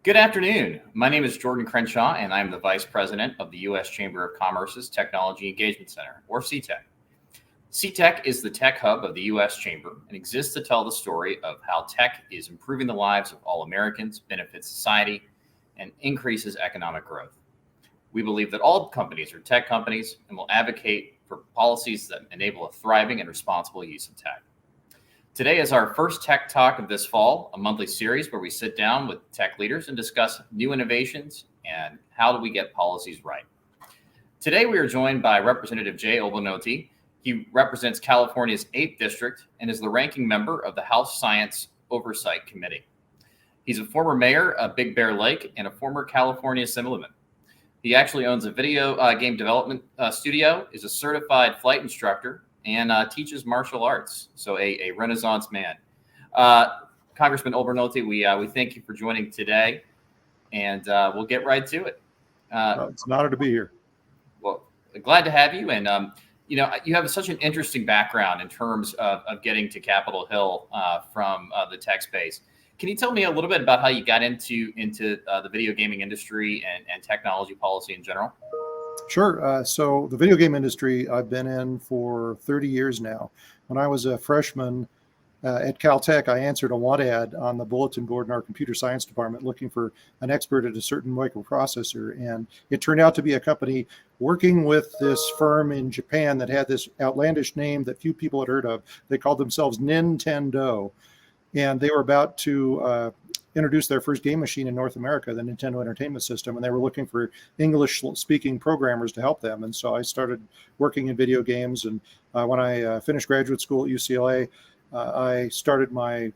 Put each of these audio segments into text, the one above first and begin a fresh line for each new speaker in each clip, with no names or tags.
Good afternoon. My name is Jordan Crenshaw, and I'm the Vice President of the U.S. Chamber of Commerce's Technology Engagement Center, or CTEC. CTEC is the tech hub of the U.S. Chamber and exists to tell the story of how tech is improving the lives of all Americans, benefits society, and increases economic growth. We believe that all companies are tech companies and will advocate for policies that enable a thriving and responsible use of tech. Today is our first Tech Talk of this fall, a monthly series where we sit down with tech leaders and discuss new innovations and how do we get policies right. Today we are joined by Representative Jay Obernolte. He represents California's 8th District and is the ranking member of the House Science Oversight Committee. He's a former mayor of Big Bear Lake and a former California Assemblyman. He actually owns a video game development studio, is a certified flight instructor, and teaches martial arts. So a Renaissance man. Congressman Obernolte, we thank you for joining today, and we'll get right to it.
It's an honor to be here.
Well, glad to have you. And, you have such an interesting background in terms of getting to Capitol Hill from the tech space. Can you tell me a little bit about how you got into the video gaming industry and technology policy in general?
Sure. So the video game industry I've been in for 30 years now. When I was a freshman at Caltech, I answered a want ad on the bulletin board in our computer science department looking for an expert at a certain microprocessor. And it turned out to be a company working with this firm in Japan that had this outlandish name that few people had heard of. They called themselves Nintendo. And they were about to introduced their first game machine in North America, the Nintendo Entertainment System, and they were looking for English-speaking programmers to help them. And so I started working in video games. And when I finished graduate school at UCLA, I started my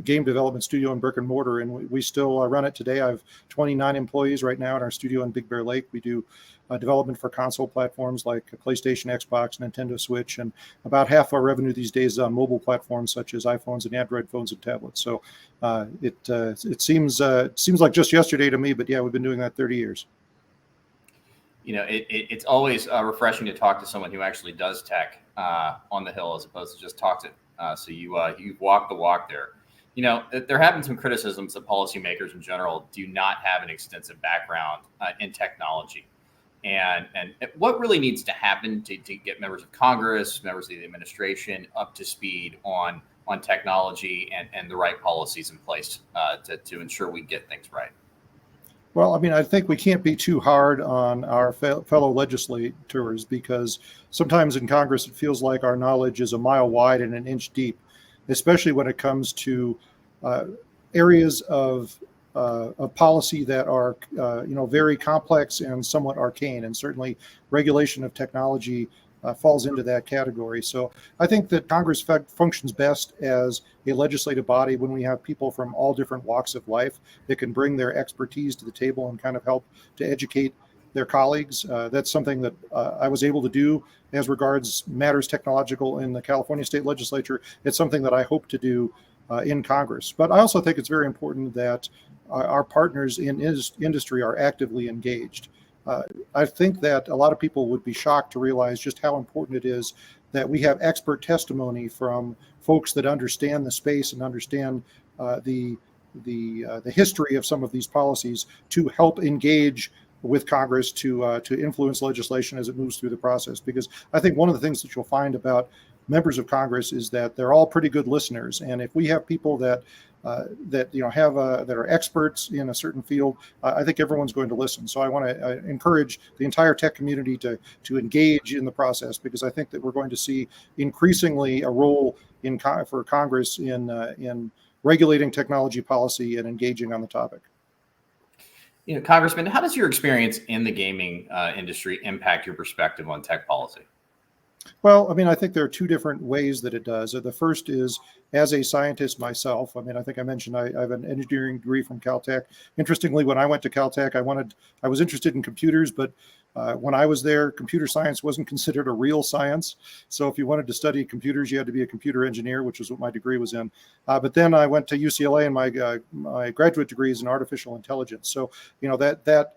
game development studio in brick and mortar, and we still run it today. I have 29 employees right now in our studio in Big Bear Lake. We do development for console platforms like PlayStation, Xbox, Nintendo Switch, and about half our revenue these days is on mobile platforms such as iPhones and Android phones and tablets. So it seems like just yesterday to me, but yeah, we've been doing that 30 years.
It's always refreshing to talk to someone who actually does tech on the Hill as opposed to just talk to. So you walk the walk there. There have been some criticisms that policymakers in general do not have an extensive background in technology. And what really needs to happen to get members of Congress, members of the administration up to speed on technology and the right policies in place to ensure we get things right?
Well, I mean, I think we can't be too hard on our fellow legislators because sometimes in Congress it feels like our knowledge is a mile wide and an inch deep, especially when it comes to areas of policy that are, very complex and somewhat arcane, and certainly regulation of technology falls into that category. So I think that Congress functions best as a legislative body when we have people from all different walks of life that can bring their expertise to the table and kind of help to educate their colleagues. That's something that I was able to do as regards matters technological in the California state legislature. It's something that I hope to do in Congress. But I also think it's very important that our partners in industry are actively engaged. I think that a lot of people would be shocked to realize just how important it is that we have expert testimony from folks that understand the space and understand the history of some of these policies to help engage with Congress to influence legislation as it moves through the process. Because I think one of the things that you'll find about members of Congress is that they're all pretty good listeners, and if we have people that are experts in a certain field, I think everyone's going to listen. So I want to encourage the entire tech community to engage in the process, because I think that we're going to see increasingly a role for Congress in regulating technology policy and engaging on the topic.
Congressman, how does your experience in the gaming industry impact your perspective on tech policy?
Well, I mean, I think there are two different ways that it does. The first is as a scientist myself. I mean, I think I mentioned I have an engineering degree from Caltech. Interestingly, when I went to Caltech, I was interested in computers, but when I was there, computer science wasn't considered a real science. So if you wanted to study computers, you had to be a computer engineer, which is what my degree was in. But then I went to UCLA, and my graduate degree is in artificial intelligence. So that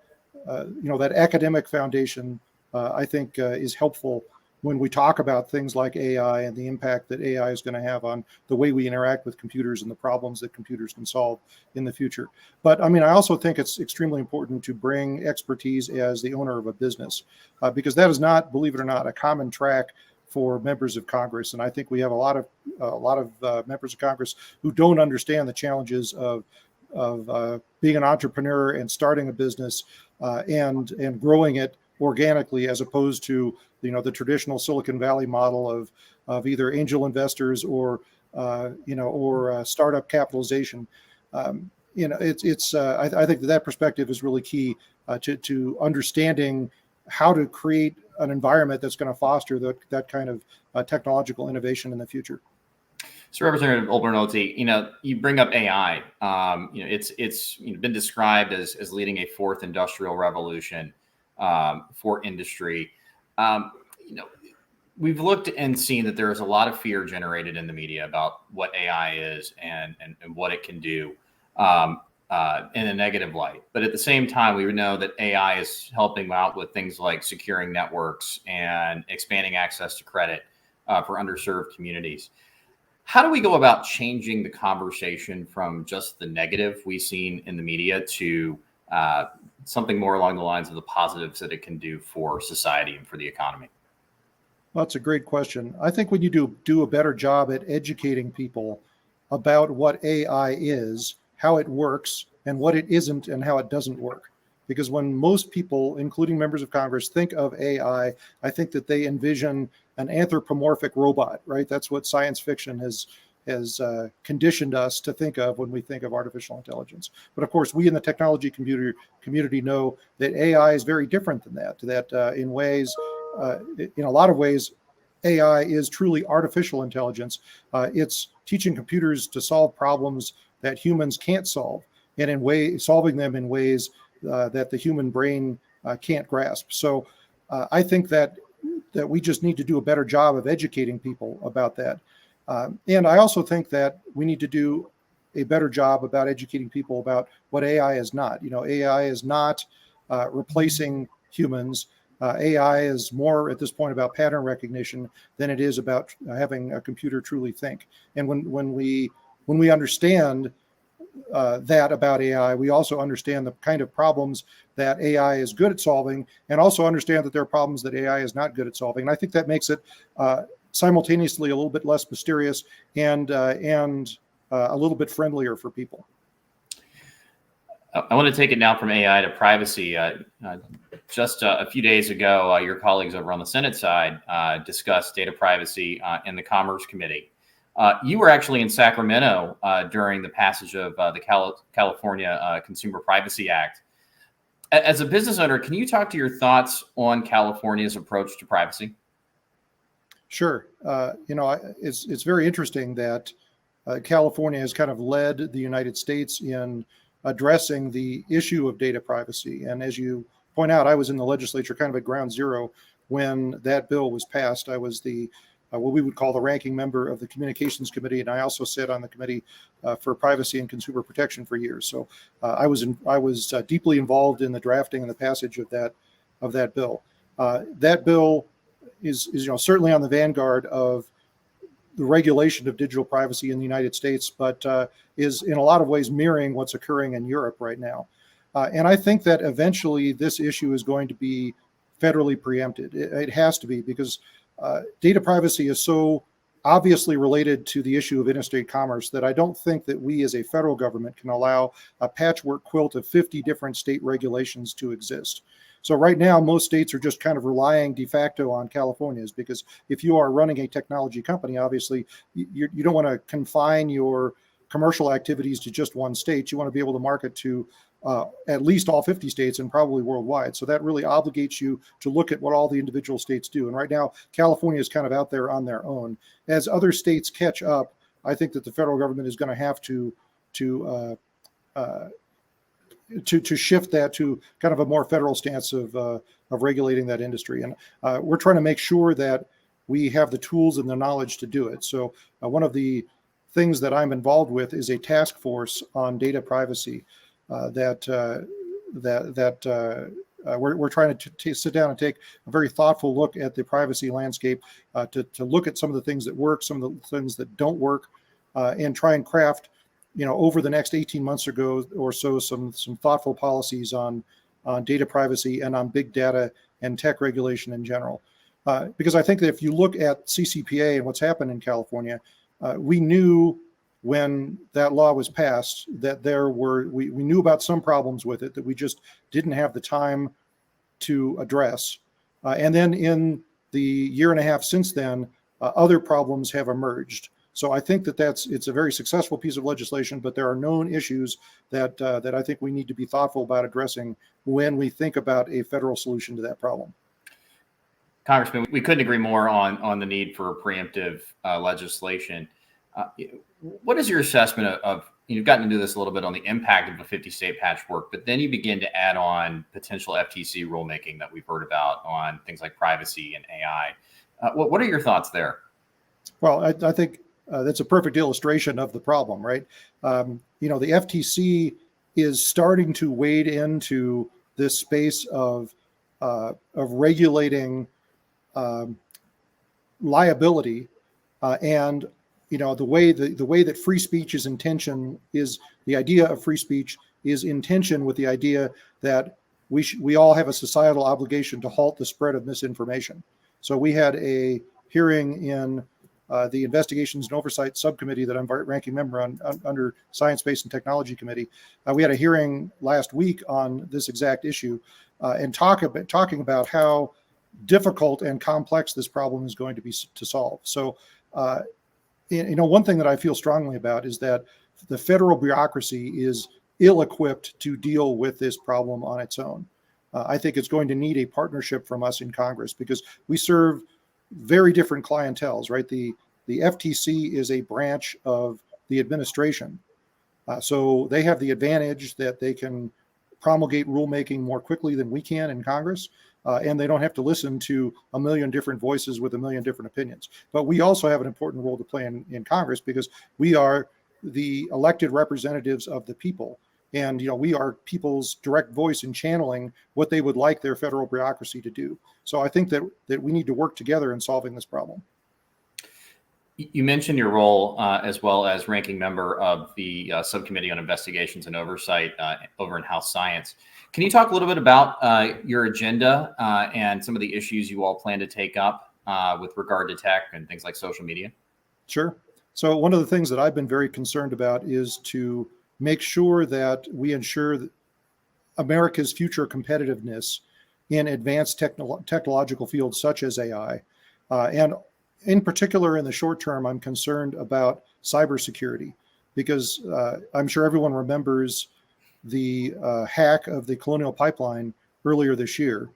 academic foundation, I think, is helpful when we talk about things like AI and the impact that AI is going to have on the way we interact with computers and the problems that computers can solve in the future. But I mean, I also think it's extremely important to bring expertise as the owner of a business, because that is not, believe it or not, a common track for members of Congress. And I think we have a lot of members of Congress who don't understand the challenges of being an entrepreneur and starting a business and growing it organically, as opposed to the traditional Silicon Valley model of either angel investors or startup capitalization. I think that perspective is really key to understanding how to create an environment that's going to foster that kind of technological innovation in the future.
So, Representative Obernolte, you bring up AI. It's been described as leading a fourth industrial revolution for industry. We've looked and seen that there is a lot of fear generated in the media about what AI is and what it can do in a negative light. But at the same time, we know that AI is helping out with things like securing networks and expanding access to credit for underserved communities. How do we go about changing the conversation from just the negative we've seen in the media to something more along the lines of the positives that it can do for society and for the economy?
Well, that's a great question. I think we need to do a better job at educating people about what AI is, how it works, and what it isn't, and how it doesn't work. Because when most people, including members of Congress, think of AI, I think that they envision an anthropomorphic robot, right? That's what science fiction has conditioned us to think of when we think of artificial intelligence. But of course, we in the technology community know that AI is very different than that. That in a lot of ways, AI is truly artificial intelligence. It's teaching computers to solve problems that humans can't solve, and solving them in ways that the human brain can't grasp. So I think that we just need to do a better job of educating people about that. And I also think that we need to do a better job about educating people about what AI is not. AI is not replacing humans. AI is more at this point about pattern recognition than it is about having a computer truly think. And when we understand that about AI, we also understand the kind of problems that AI is good at solving, and also understand that there are problems that AI is not good at solving. And I think that makes it simultaneously a little bit less mysterious and a little bit friendlier for people.
I want to take it now from AI to privacy. Just a few days ago, your colleagues over on the Senate side discussed data privacy in the Commerce Committee. You were actually in Sacramento during the passage of the California Consumer Privacy Act. As a business owner, can you talk to your thoughts on California's approach to privacy?
Sure. It's very interesting that California has kind of led the United States in addressing the issue of data privacy. And as you point out, I was in the legislature kind of at ground zero when that bill was passed. I was what we would call the ranking member of the Communications Committee, and I also sat on the Committee for Privacy and Consumer Protection for years. So I was deeply involved in the drafting and the passage of that bill. That bill is certainly on the vanguard of the regulation of digital privacy in the United States, but is in a lot of ways mirroring what's occurring in Europe right now. And I think that eventually this issue is going to be federally preempted. It has to be, because data privacy is so obviously related to the issue of interstate commerce that I don't think that we as a federal government can allow a patchwork quilt of 50 different state regulations to exist. So right now, most states are just kind of relying de facto on California's, because if you are running a technology company, obviously you don't want to confine your commercial activities to just one state. You want to be able to market to at least all 50 states and probably worldwide. So that really obligates you to look at what all the individual states do. And right now, California is kind of out there on their own. As other states catch up, I think that the federal government is going to have to shift that to kind of a more federal stance of regulating that industry. And we're trying to make sure that we have the tools and the knowledge to do it. So one of the things that I'm involved with is a task force on data privacy that we're trying to sit down and take a very thoughtful look at the privacy landscape, to look at some of the things that work, some of the things that don't work, and try and craft, over the next 18 months or so, some thoughtful policies on data privacy and on big data and tech regulation in general. Because I think that if you look at CCPA and what's happened in California, we knew when that law was passed that we knew about some problems with it that we just didn't have the time to address. And then in the year and a half since then, other problems have emerged. So I think that it's a very successful piece of legislation, but there are known issues that I think we need to be thoughtful about addressing when we think about a federal solution to that problem.
Congressman, we couldn't agree more on the need for preemptive legislation. What is your assessment of you've gotten into this a little bit on the impact of a 50-state patchwork, but then you begin to add on potential FTC rulemaking that we've heard about on things like privacy and AI. What are your thoughts there?
Well, I think that's a perfect illustration of the problem, right? The FTC is starting to wade into this space of regulating liability, and the way that free speech is in tension is the idea of free speech is in tension with the idea that we all have a societal obligation to halt the spread of misinformation. So we had a hearing in the Investigations and Oversight Subcommittee that I'm ranking member on under Science, Space, and Technology Committee. We had a hearing last week on this exact issue, and talking about how difficult and complex this problem is going to be to solve. So, one thing that I feel strongly about is that the federal bureaucracy is ill-equipped to deal with this problem on its own. I think it's going to need a partnership from us in Congress because we serve very different clienteles, right? The FTC is a branch of the administration. So they have the advantage that they can promulgate rulemaking more quickly than we can in Congress. And they don't have to listen to a million different voices with a million different opinions. But we also have an important role to play in Congress because we are the elected representatives of the people. And, we are people's direct voice in channeling what they would like their federal bureaucracy to do. So I think that we need to work together in solving this problem.
You mentioned your role as well as ranking member of the Subcommittee on Investigations and Oversight over in House Science. Can you talk a little bit about your agenda and some of the issues you all plan to take up with regard to tech and things like social media?
Sure. So one of the things that I've been very concerned about is to make sure that we ensure that America's future competitiveness in advanced technological fields such as AI. And in particular, in the short term, I'm concerned about cybersecurity because I'm sure everyone remembers the hack of the Colonial Pipeline earlier this year.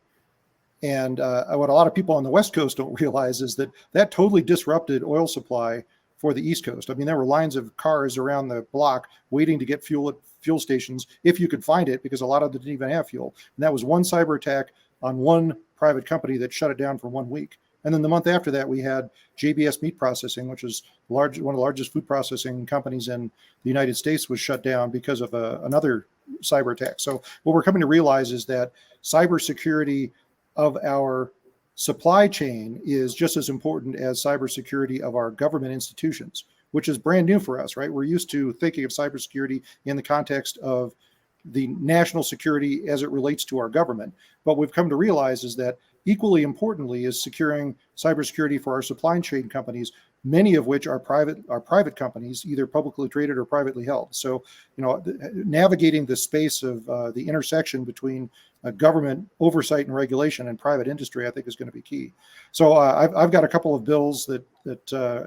And what a lot of people on the West Coast don't realize is that totally disrupted oil supply for the East Coast. I mean, there were lines of cars around the block waiting to get fuel at fuel stations if you could find it, because a lot of them didn't even have fuel. And that was one cyber attack on one private company that shut it down for 1 week. And then the month after that, we had JBS Meat Processing, which is one of the largest food processing companies in the United States, was shut down because of another cyber attack. So what we're coming to realize is that cybersecurity of our supply chain is just as important as cybersecurity of our government institutions, which is brand new for us, right? We're used to thinking of cybersecurity in the context of the national security as it relates to our government. But we've come to realize is that equally importantly is securing cybersecurity for our supply chain companies, many of which are private companies, either publicly traded or privately held. So, navigating the space of the intersection between government oversight and regulation and private industry, I think, is going to be key. So I've got a couple of bills that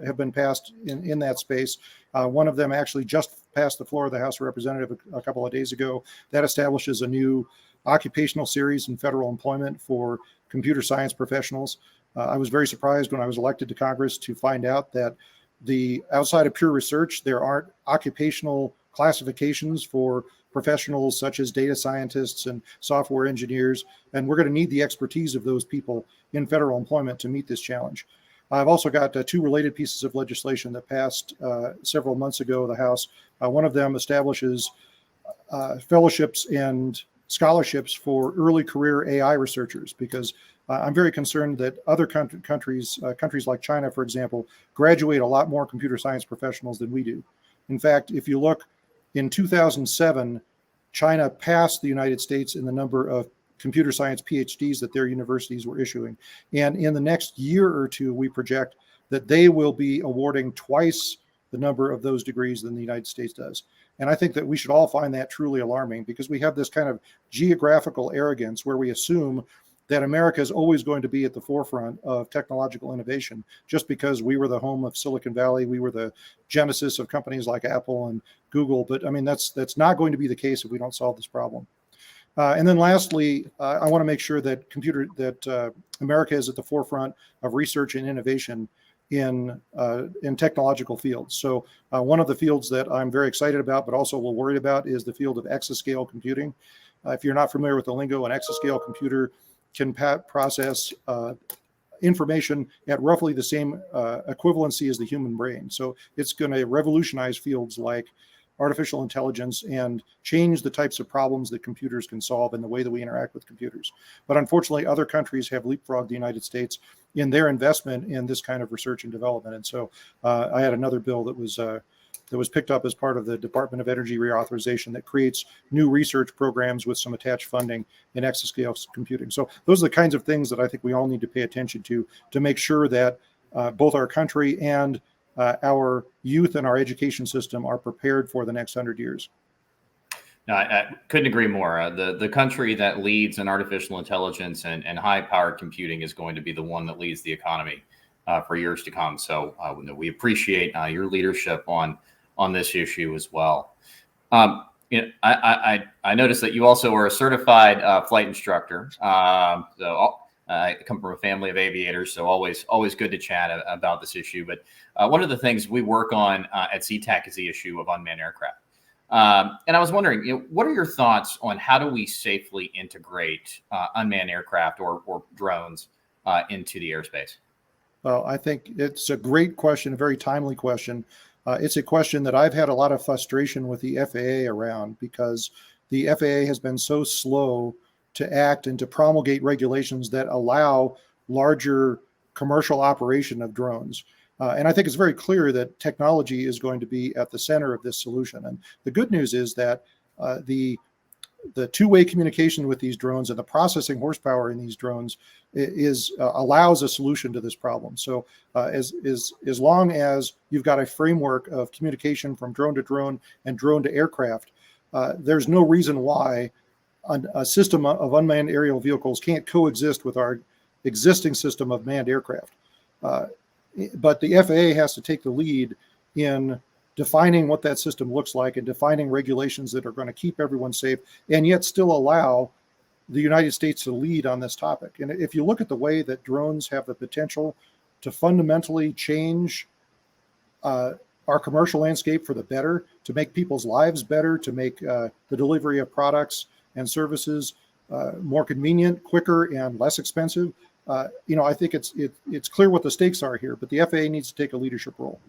have been passed in that space. One of them actually just passed the floor of the House of Representatives a couple of days ago. That establishes a new occupational series in federal employment for computer science professionals. I was very surprised when I was elected to Congress to find out that outside of pure research, there aren't occupational classifications for professionals such as data scientists and software engineers. And we're going to need the expertise of those people in federal employment to meet this challenge. I've also got two related pieces of legislation that passed several months ago in the House. One of them establishes fellowships and scholarships for early career AI researchers, because I'm very concerned that other countries like China, for example, graduate a lot more computer science professionals than we do. In fact, if you look in 2007, China passed the United States in the number of computer science PhDs that their universities were issuing. And in the next year or two, we project that they will be awarding twice the number of those degrees than the United States does. And I think that we should all find that truly alarming, because we have this kind of geographical arrogance where we assume that America is always going to be at the forefront of technological innovation just because we were the home of Silicon Valley. We were the genesis of companies like Apple and Google. But I mean, that's not going to be the case if we don't solve this problem. And then lastly, I want to make sure that America is at the forefront of research and innovation in technological fields. So one of the fields that I'm very excited about, but also a little worried about, is the field of exascale computing. If you're not familiar with the lingo, an exascale computer can process information at roughly the same equivalency as the human brain. So it's going to revolutionize fields like artificial intelligence and change the types of problems that computers can solve and the way that we interact with computers. But unfortunately, other countries have leapfrogged the United States in their investment in this kind of research and development. And so I had another bill that was picked up as part of the Department of Energy reauthorization that creates new research programs with some attached funding in exascale computing. So those are the kinds of things that I think we all need to pay attention to make sure that both our country and our youth and our education system are prepared for the next 100 years.
No, I couldn't agree more. The country that leads in artificial intelligence and high-powered computing is going to be the one that leads the economy for years to come. So we appreciate your leadership on this issue as well. I noticed that you also are a certified flight instructor. So I come from a family of aviators, so always good to chat about this issue. But one of the things we work on at CTAC is the issue of unmanned aircraft. And I was wondering, what are your thoughts on how do we safely integrate unmanned aircraft or drones into the airspace?
Well, I think it's a great question, a very timely question. It's a question that I've had a lot of frustration with the FAA around, because the FAA has been so slow to act and to promulgate regulations that allow larger commercial operation of drones. And I think it's very clear that technology is going to be at the center of this solution. And the good news is that the two-way communication with these drones and the processing horsepower in these drones allows a solution to this problem. So as long as you've got a framework of communication from drone to drone and drone to aircraft, there's no reason why a system of unmanned aerial vehicles can't coexist with our existing system of manned aircraft. But the FAA has to take the lead in defining what that system looks like and defining regulations that are going to keep everyone safe and yet still allow the United States to lead on this topic. And if you look at the way that drones have the potential to fundamentally change our commercial landscape for the better, to make people's lives better, to make the delivery of products and services more convenient, quicker, and less expensive. I think it's clear what the stakes are here, but the FAA needs to take a leadership role.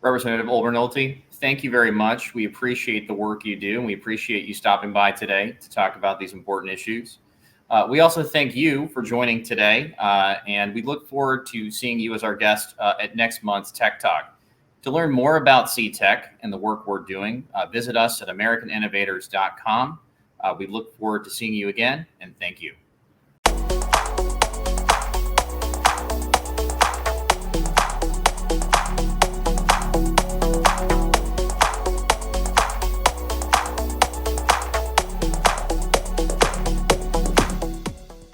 Representative Obernolte, thank you very much. We appreciate the work you do, and we appreciate you stopping by today to talk about these important issues. We also thank you for joining today, and we look forward to seeing you as our guest at next month's Tech Talk. To learn more about CTech and the work we're doing, visit us at AmericanInnovators.com. We look forward to seeing you again, and thank you.